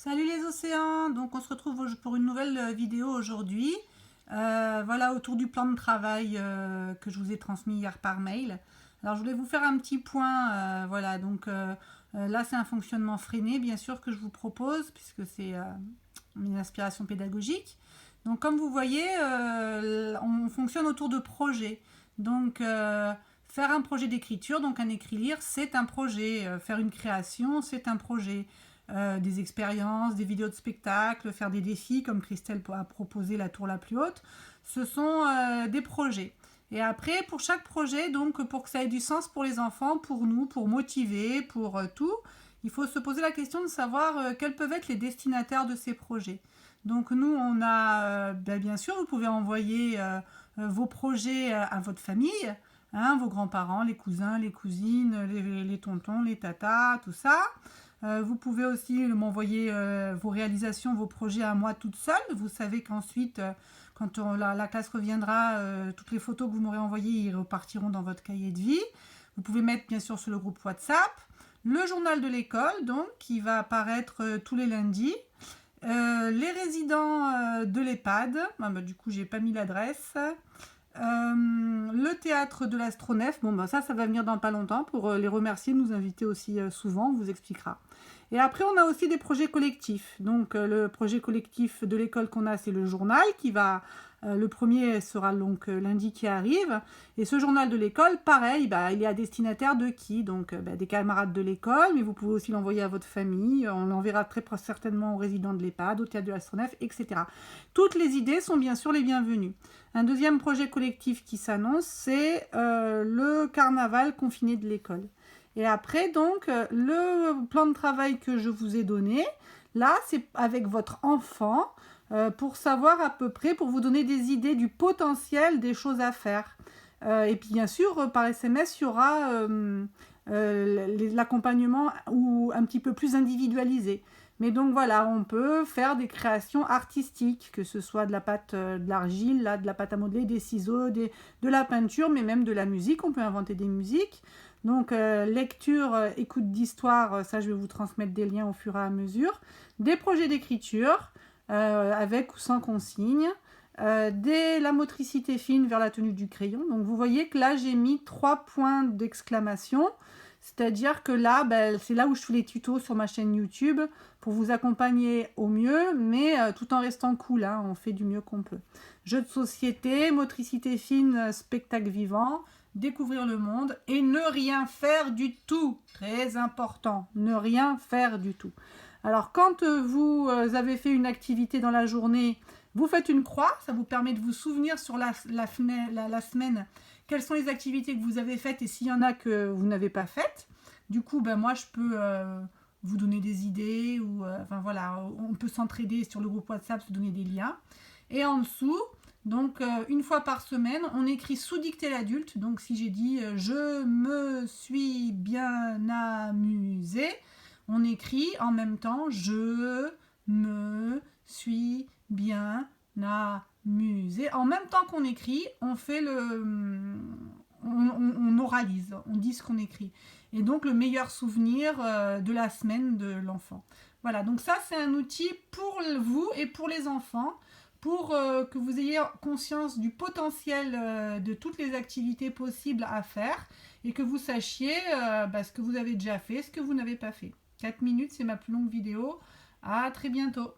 Salut les océans, donc on se retrouve pour une nouvelle vidéo aujourd'hui. Voilà, autour du plan de travail que je vous ai transmis hier par mail. Alors je voulais vous faire un petit point, voilà, donc là c'est un fonctionnement freiné bien sûr que je vous propose puisque c'est une aspiration pédagogique. Donc comme vous voyez, on fonctionne autour de projets. Donc faire un projet d'écriture, donc un écrit-lire, c'est un projet. Faire une création, c'est un projet. Des expériences, des vidéos de spectacle, faire des défis comme Christelle a proposé la tour la plus haute, ce sont des projets. Et après, pour chaque projet, donc pour que ça ait du sens pour les enfants, pour nous, pour motiver, pour tout, il faut se poser la question de savoir quels peuvent être les destinataires de ces projets. Donc nous, on a, bien sûr, vous pouvez envoyer vos projets à votre famille, hein, vos grands-parents, les cousins, les cousines, les tontons, les tatas, tout ça. Vous pouvez aussi m'envoyer vos réalisations, vos projets à moi toute seule. Vous savez qu'ensuite, quand la classe reviendra, toutes les photos que vous m'aurez envoyées, ils repartiront dans votre cahier de vie. Vous pouvez mettre bien sûr sur le groupe WhatsApp. Le journal de l'école, donc, qui va apparaître tous les lundis. Les résidents de l'EHPAD. Du coup, j'ai pas mis l'adresse. Le théâtre de l'astronef, ça va venir dans pas longtemps pour les remercier, nous inviter aussi souvent, on vous expliquera. Et après on a aussi des projets collectifs, donc le projet collectif de l'école qu'on a, c'est le journal qui va, le premier sera donc lundi qui arrive, et ce journal de l'école, pareil, il est à destinataire de qui? Donc des camarades de l'école, mais vous pouvez aussi l'envoyer à votre famille, on l'enverra très certainement aux résidents de l'EHPAD, au théâtre de l'astronef, etc. Toutes les idées sont bien sûr les bienvenues. Un deuxième projet collectif qui s'annonce, c'est le carnaval confiné de l'école. Et après, donc, le plan de travail que je vous ai donné, là, c'est avec votre enfant pour savoir à peu près, pour vous donner des idées du potentiel des choses à faire. Et puis, bien sûr, par SMS, il y aura l'accompagnement ou un petit peu plus individualisé. Mais donc voilà, on peut faire des créations artistiques, que ce soit de la pâte, de l'argile, de la pâte à modeler, des ciseaux, de la peinture, mais même de la musique. On peut inventer des musiques. Donc lecture, écoute d'histoire, ça je vais vous transmettre des liens au fur et à mesure. Des projets d'écriture, avec ou sans consigne. La motricité fine vers la tenue du crayon. Donc vous voyez que là j'ai mis 3 points d'exclamation. C'est-à-dire que là, c'est là où je fais les tutos sur ma chaîne YouTube pour vous accompagner au mieux, mais tout en restant cool, hein, on fait du mieux qu'on peut. Jeux de société, motricité fine, spectacle vivant, découvrir le monde et ne rien faire du tout. Très important, ne rien faire du tout. Alors quand vous avez fait une activité dans la journée, vous faites une croix, ça vous permet de vous souvenir sur la semaine quelles sont les activités que vous avez faites et s'il y en a que vous n'avez pas faites. Du coup, moi, je peux vous donner des idées ou voilà, on peut s'entraider sur le groupe WhatsApp, se donner des liens. Et en dessous, donc une fois par semaine, on écrit sous dictée l'adulte. Donc si j'ai dit je me suis bien amusé, on écrit en même temps je me suis bien amusé. En même temps qu'on écrit, on fait on oralise, on dit ce qu'on écrit. Et donc le meilleur souvenir de la semaine de l'enfant. Voilà, donc ça c'est un outil pour vous et pour les enfants, pour que vous ayez conscience du potentiel de toutes les activités possibles à faire et que vous sachiez ce que vous avez déjà fait, ce que vous n'avez pas fait. 4 minutes, c'est ma plus longue vidéo. À très bientôt.